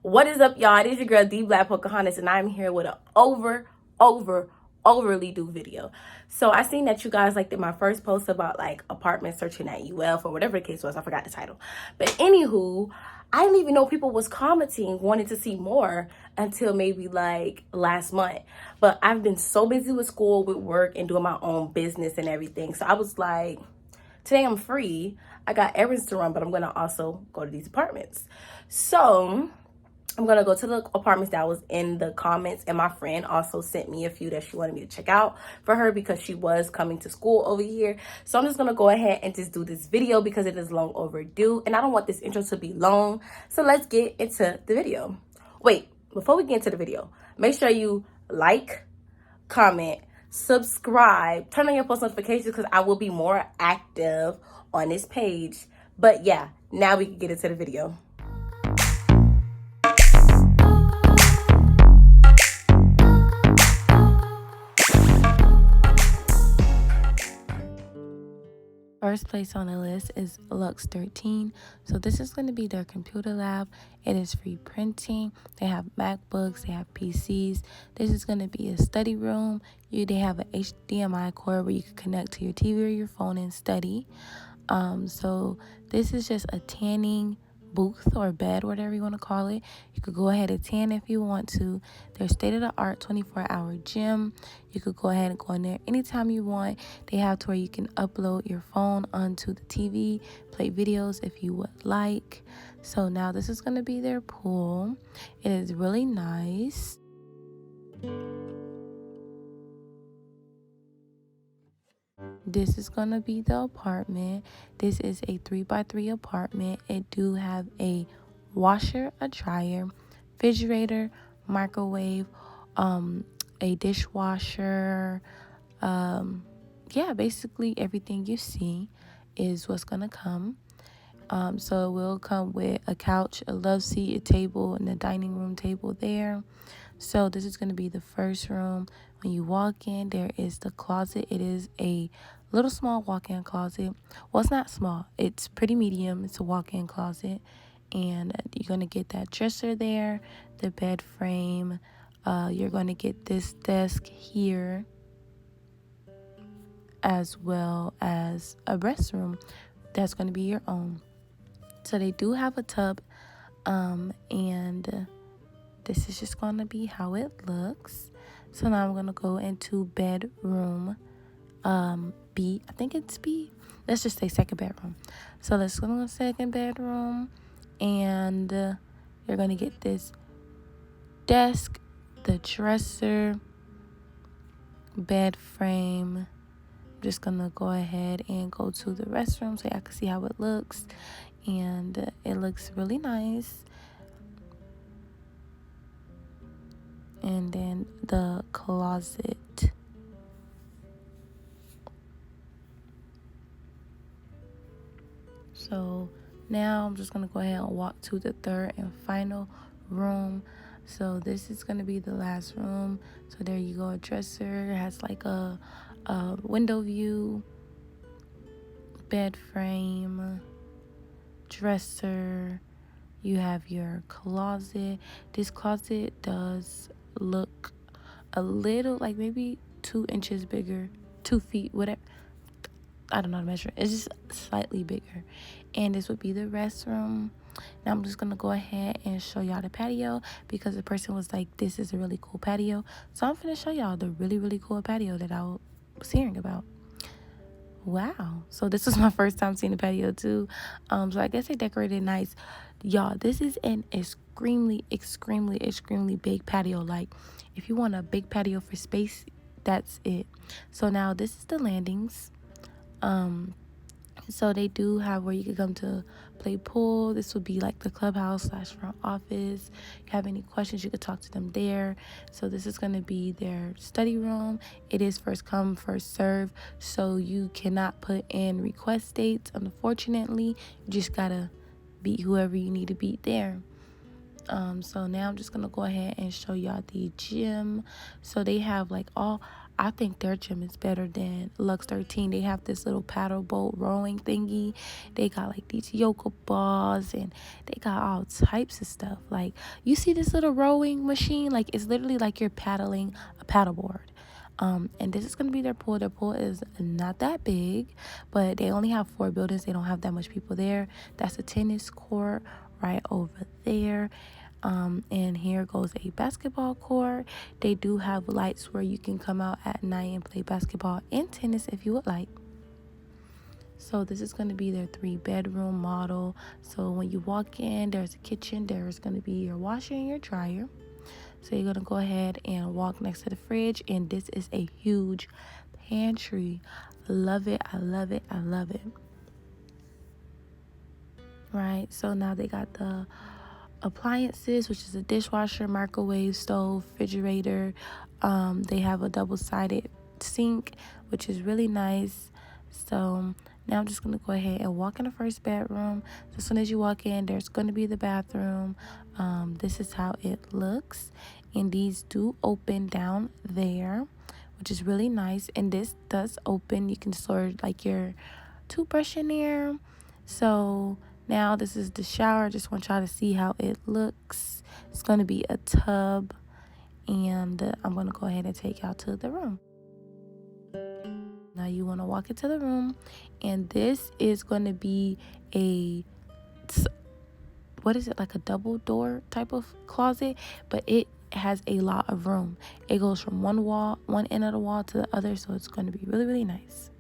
What is up, y'all? It is your girl, D Black Pocahontas, and I'm here with an overly due video. So I seen that you guys liked my first post about like apartment searching at UF or whatever the case was. I forgot the title. But anywho, I didn't even know people was commenting, wanting to see more until maybe like last month. But I've been so busy with school, with work, and doing my own business and everything. So I was like, today I'm free. I got errands to run, but I'm gonna also go to these apartments. So I'm gonna go to the apartments that was in the comments, and my friend also sent me a few that she wanted me to check out for her because she was coming to school over here. So I'm just gonna go ahead and just do this video because it is long overdue, and I don't want this intro to be long. So let's get into the video. Wait, before we get into the video, make sure you like, comment, subscribe, turn on your post notifications because I will be more active on this page. But yeah, now we can get into the video. First place on the list is Lux 13. So this is going to be their computer lab. It is free printing. They have MacBooks, they have PCs. This is going to be a study room. They have an HDMI cord where you can connect to your TV or your phone and study. So this is just a tanning booth or bed, whatever you want to call it. You could go ahead and tan if you want to. Their state-of-the-art 24-hour gym. You could go ahead and go in there anytime you want. They have to where you can upload your phone onto the TV, play videos if you would like. So now this is going to be their pool. It is really nice. This is going to be the apartment. This is a 3x3 apartment. It do have a washer, a dryer, refrigerator, microwave, a dishwasher. Yeah, basically everything you see is what's going to come. So it will come with a couch, a love seat, a table, and a dining room table there. So this is going to be the first room. When you walk in, there is the closet. It is a little small walk-in closet. Well, it's not small. It's pretty medium. It's a walk-in closet. And you're going to get that dresser there, the bed frame. You're going to get this desk here, as well as a restroom that's going to be your own. So they do have a tub, and this is just going to be how it looks. So now I'm going to go into bedroom B. I think it's B. Let's just say second bedroom. So let's go to second bedroom, and you're going to get this desk, the dresser, bed frame. I'm just going to go ahead and go to the restroom so y'all can see how it looks. And it looks really nice. And then the closet. So now I'm just going to go ahead and walk to the third and final room. So this is going to be the last room. So there you go, a dresser. It has like a window view, bed frame, dresser. You have your closet. This closet does look a little like maybe 2 inches bigger, 2 feet, whatever. I don't know how to measure it. It's just slightly bigger. And this would be the restroom. Now I'm just going to go ahead and show y'all the patio because the person was like, this is a really cool patio. So I'm going to show y'all the really cool patio that I was hearing about. Wow. So this was my first time seeing the patio too. So I guess they decorated nice. Y'all, this is an extremely big patio. Like, if you want a big patio for space, that's it. So now this is the landings. So they do have where you can come to play pool. This would be like the clubhouse / front office. If you have any questions, you could talk to them there. So this is going to be their study room. It is first come, first serve. So you cannot put in request dates. Unfortunately, you just got to beat whoever you need to beat there. So now I'm just going to go ahead and show y'all the gym. So they have like all, I think their gym is better than Lux 13. They have this little paddle boat rowing thingy. They got like these yoga balls, and they got all types of stuff. Like, you see this little rowing machine? Like, it's literally like you're paddling a paddleboard. And this is going to be their pool. Their pool is not that big, but they only have 4 buildings. They don't have that much people there. That's a tennis court right over there. And here goes a basketball court. They do have lights where you can come out at night and play basketball and tennis if you would like. So this is going to be their 3-bedroom model. So when you walk in, there's a kitchen. There's going to be your washer and your dryer. So you're going to go ahead and walk next to the fridge. And this is a huge pantry. Love it. I love it. I love it. Right. So now they got the appliances, which is a dishwasher, microwave, stove, refrigerator. They have a double-sided sink, which is really nice. So now I'm just going to go ahead and walk in the first bedroom. So as soon as you walk in, there's going to be the bathroom. This is how it looks. And these do open down there, which is really nice. And this does open. You can store like your toothbrush in there. So now this is the shower. I just want y'all to see how it looks. It's going to be a tub. And I'm going to go ahead and take y'all to the room. Now you want to walk into the room. And this is going to be like a double door type of closet. But it has a lot of room. It goes from one end of the wall to the other. So it's going to be really, really nice.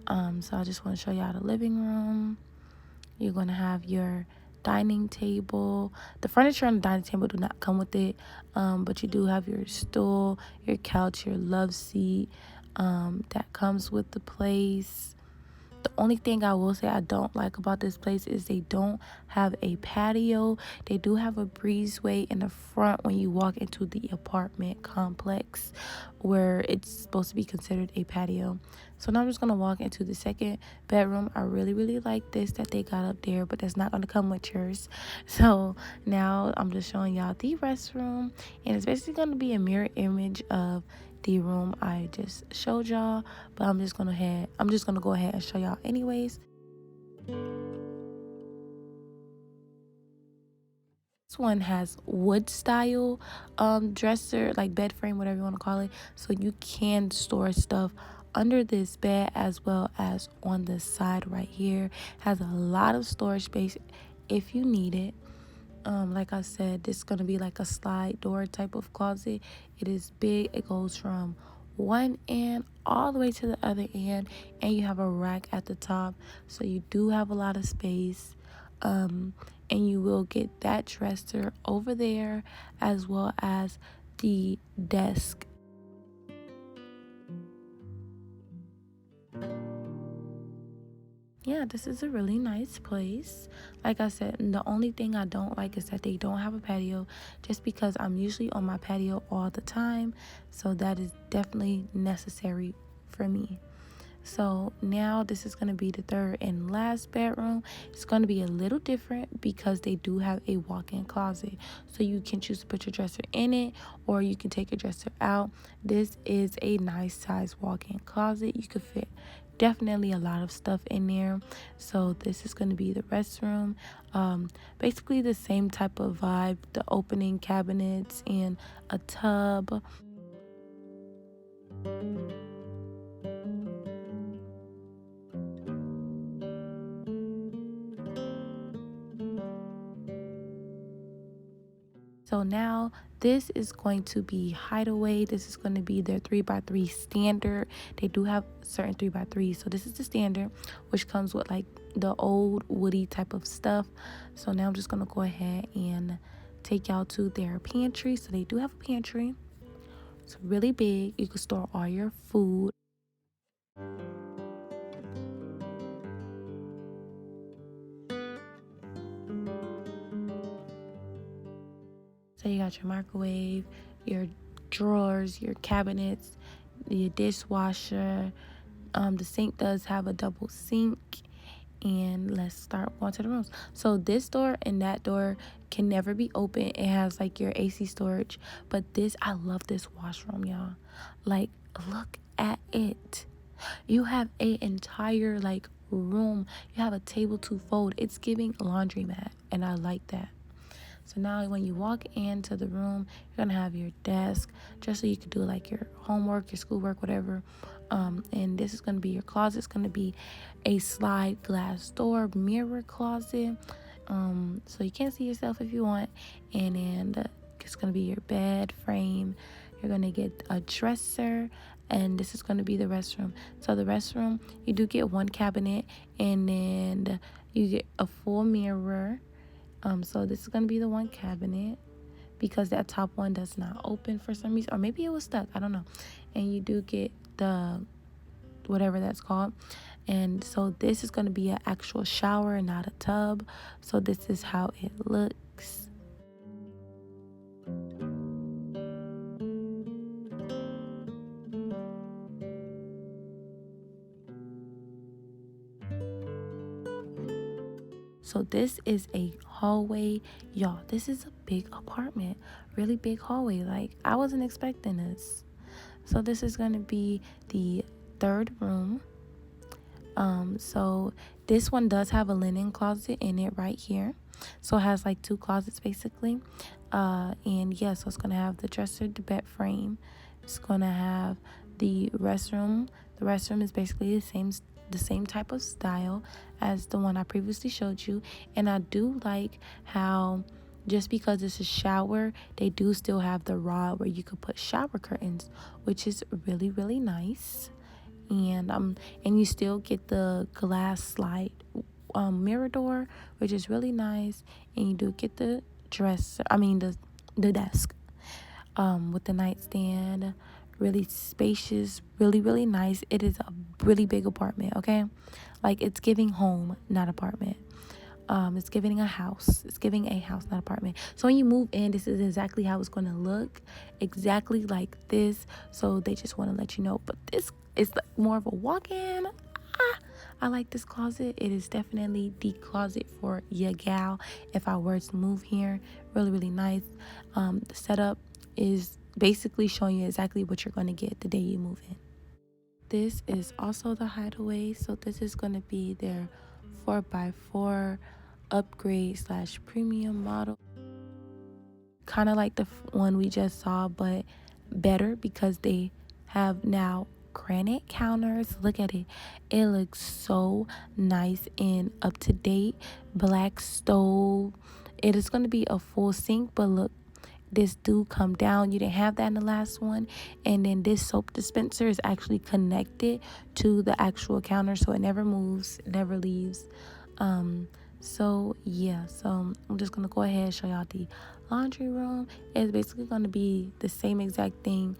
So I just want to show y'all the living room. You're going to have your dining table. The furniture on the dining table do not come with it, but you do have your stool, your couch, your love seat that comes with the place. The only thing I will say I don't like about this place is they don't have a patio. They do have a breezeway in the front when you walk into the apartment complex where it's supposed to be considered a patio. So now I'm just going to walk into the second bedroom. I really, really like this that they got up there, but that's not going to come with yours. So now I'm just showing y'all the restroom, and it's basically going to be a mirror image of the room I just showed y'all, but I'm just gonna go ahead and show y'all anyways. This one has wood style dresser, like bed frame, whatever you want to call it, so you can store stuff under this bed as well as on the side right here. Has a lot of storage space if you need it. Like I said, this is going to be like a slide door type of closet. It is big. It goes from one end all the way to the other end, and you have a rack at the top, so you do have a lot of space. And you will get that dresser over there as well as the desk. Yeah, this is a really nice place. Like I said, the only thing I don't like is that they don't have a patio, just because I'm usually on my patio all the time. So that is definitely necessary for me. So now this is going to be the third and last bedroom. It's going to be a little different because they do have a walk-in closet. So you can choose to put your dresser in it, or you can take your dresser out. This is a nice size walk-in closet. You could fit definitely a lot of stuff in there. So this is going to be the restroom. Basically the same type of vibe, the opening cabinets and a tub. So now this is going to be Hideaway. This is going to be their 3x3 standard. They do have certain 3x3s. So this is the standard, which comes with like the old woody type of stuff. So now I'm just going to go ahead and take y'all to their pantry. So they do have a pantry. It's really big. You can store all your food. So you got your microwave, your drawers, your cabinets, your dishwasher. The sink does have a double sink. And let's start going to the rooms. So this door and that door can never be open. It has like your AC storage. But this, I love this washroom, y'all. Like, Look at it. You have a entire like room. You have a table to fold. It's giving laundromat, and I like that. So now when you walk into the room, you're gonna have your desk just so you can do like your homework, your schoolwork, whatever. And this is gonna be your closet. It's gonna be a slide glass door mirror closet. So you can't see yourself if you want. And then it's gonna be your bed frame. You're gonna get a dresser, and this is gonna be the restroom. So the restroom, you do get one cabinet, and then you get a full mirror. So this is gonna be the one cabinet because that top one does not open for some reason, or maybe it was stuck. I don't know. And you do get the whatever that's called. And so this is gonna be an actual shower, not a tub. So this is how it looks. So this is a hallway, y'all. This is a big apartment, really big hallway. Like I wasn't expecting this. So this is going to be the third room. So this one does have a linen closet in it right here. So it has like two closets basically. And yeah, so it's gonna have the dresser, the bed frame. It's gonna have the restroom. The restroom is basically the same type of style as the one I previously showed you. And I do like how just because it's a shower, they do still have the rod where you could put shower curtains, which is really, really nice. And you still get the glass slide mirror door, which is really nice. And you do get the the desk with the nightstand, really spacious, really, really nice. It is a really big apartment, okay? Like it's giving home, not apartment. It's giving a house. It's giving a house, not apartment. So when you move in, this is exactly how it's going to look, exactly like this. So they just want to let you know. But this is like more of a walk-in. I like this closet. It is definitely the closet for your gal. If I were to move here, really, really nice. The setup is basically showing you exactly what you're going to get the day you move in. This is also the Hideaway. So this is going to be their 4x4 upgrade / premium model, kind of like the one we just saw, but better because they have now granite counters. Look at it. It looks so nice and up to date. Black stove. It is going to be a full sink, but look, this do come down. You didn't have that in the last one. And then this soap dispenser is actually connected to the actual counter, so it never moves, it never leaves. So yeah, so I'm just gonna go ahead and show y'all the laundry room. It's basically gonna be the same exact thing.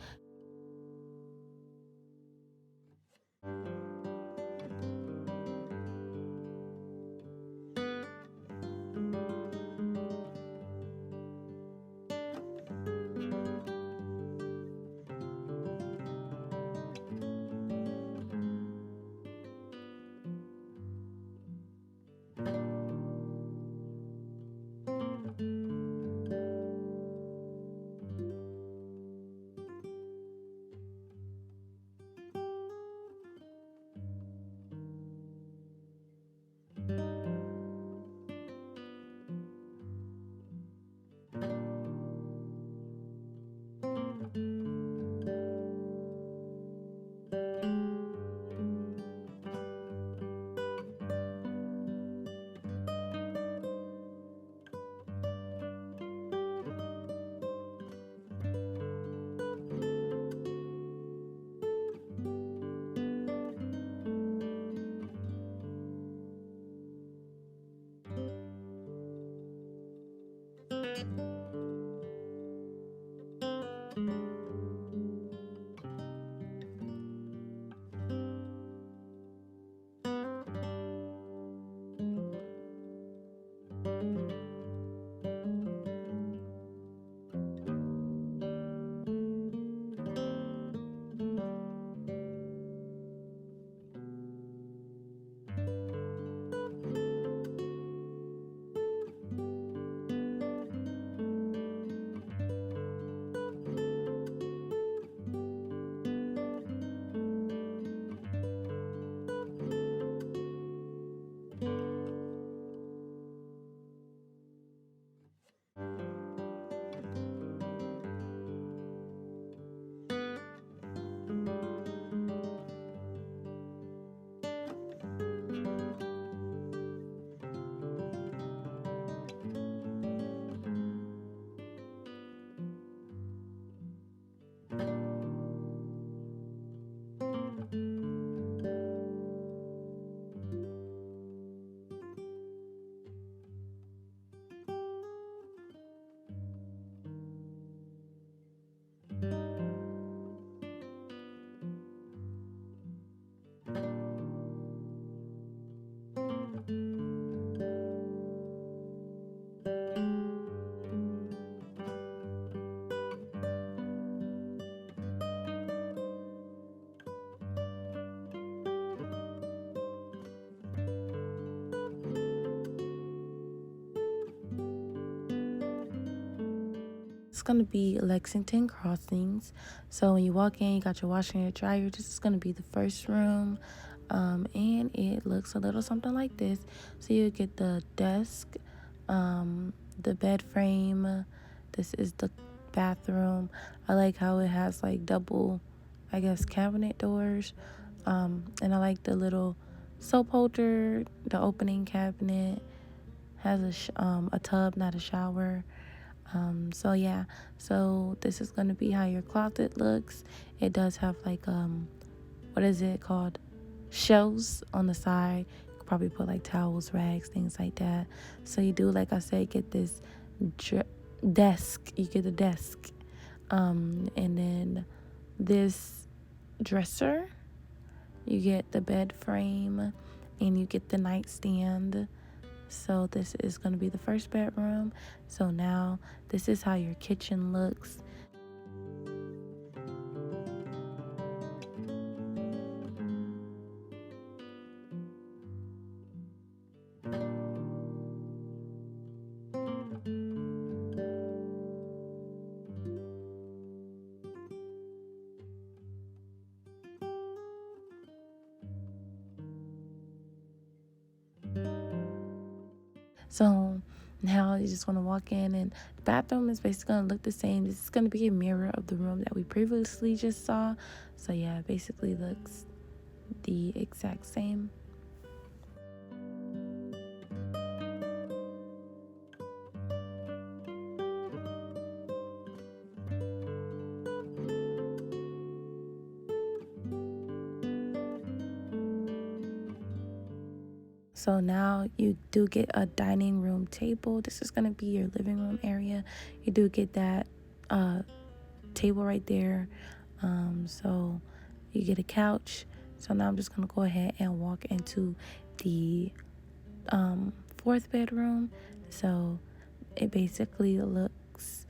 It's gonna be Lexington Crossings. So when you walk in, you got your washer and your dryer. This is gonna be the first room, and it looks a little something like this. So you get the desk, the bed frame. This is the bathroom. I like how it has like double, I guess, cabinet doors, and I like the little soap holder. The opening cabinet has a tub, not a shower. So yeah, so this is gonna be how your closet looks. It does have like what is it called, shelves on the side. You could probably put like towels, rags, things like that. So you do, like I said, get this desk. You get a desk, and then this dresser. You get the bed frame, and you get the nightstand. So this is going to be the first bedroom. So now this is how your kitchen looks. So now you just want to walk in, and the bathroom is basically going to look the same. This is going to be a mirror of the room that we previously just saw. So yeah, it basically looks the exact same. So now you do get a dining room table. This is going to be your living room area. You do get that table right there. So you get a couch. So now I'm just going to go ahead and walk into the fourth bedroom. So it basically looks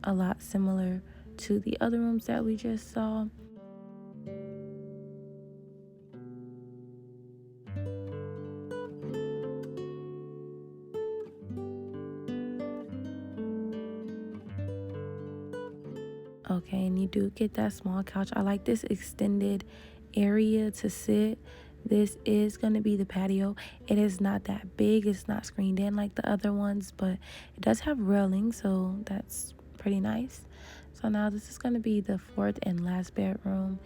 a lot similar to the other rooms that we just saw. Okay, and you do get that small couch. I like this extended area to sit. This is going to be the patio. It is not that big. It's not screened in like the other ones, but it does have railing, so that's pretty nice. So now this is going to be the fourth and last bedroom,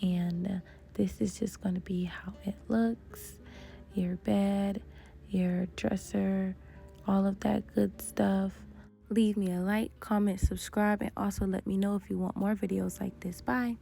and this is just going to be how it looks. Your bed, your dresser, all of that good stuff. Leave me a like, comment, subscribe, and also let me know if you want more videos like this. Bye.